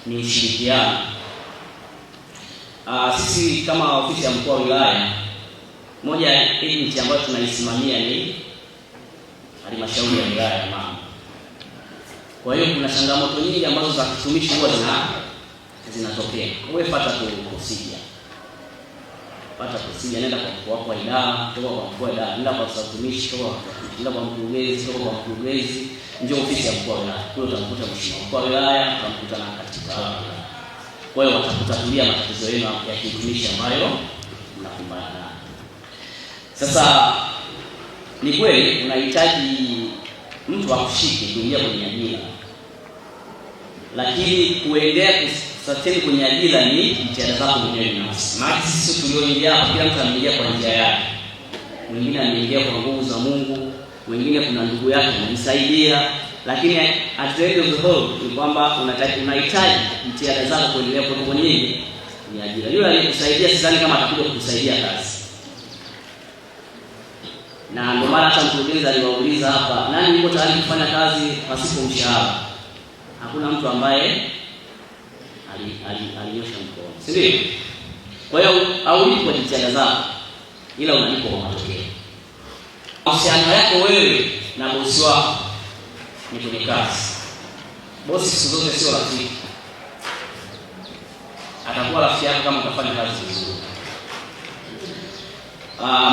ni ushirikiano. Sisi kama ofisi ya mkuu wa wilaya, moja ya agency ambayo tunaisimamia ni halmashauri ya wilaya ya Mamba. Kwa hiyo kuna changamoto nyingi ambazo za kitumishi huwa zinatokea. Wewe pata procedure. Pata procedure, nenda kwa mkuu wako wa idara, toka kwa mkuu wa idara, nenda kwa mtumishi, nenda kwa mkurugenzi, toka kwa mkurugenzi, njoo ofisi ya mkuu wa wilaya. Kule utamkuta mheshimiwa mkuu wa wilaya, utamkuta na katibu tawala wa wilaya. Kwa hiyo watakutatulia matatizo yenu ya kitumishi ambayo mnakumbana nayo. Sasa ni kweli unahitaji mtu akushike kuingia kwenye ajira, lakini kuendelea kusustain kwenye ajira ni jitihada zako mwenyewe binafsi. Maana sisi tulioingia hapa, kila mtu ameingia kwa njia yake. Mwingine ameingia kwa nguvu za Mungu, wengine kuna ndugu yake anamsaidia, lakini at the end of the whole ni kwamba unahitaji jitihada zako kuendelea kwa nini? Ni ajira. Yule aliyekusaidia sidhani kama atakuja kukusaidia kazi. Na ndio maana hata mkurugenzi aliwauliza hapa, nani yuko tayari kufanya kazi pasipo mshahara? Hakuna mtu ambaye alinyosha mkono, si ndio? Kwa hiyo haulipi kwa jitihada zako, ila unalipa kwa matokeo. Uhusiano yako wewe na bosi wako ni kwenye kazi. Bosi siku zote sio rafiki. Atakuwa rafiki yako kama utafanya kazi vizuri.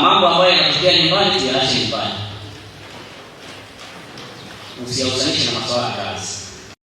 Mambo ambayo yanatokea nyumbani tuyaache nyumbani. Usiyahusanishe na masuala ya kazi.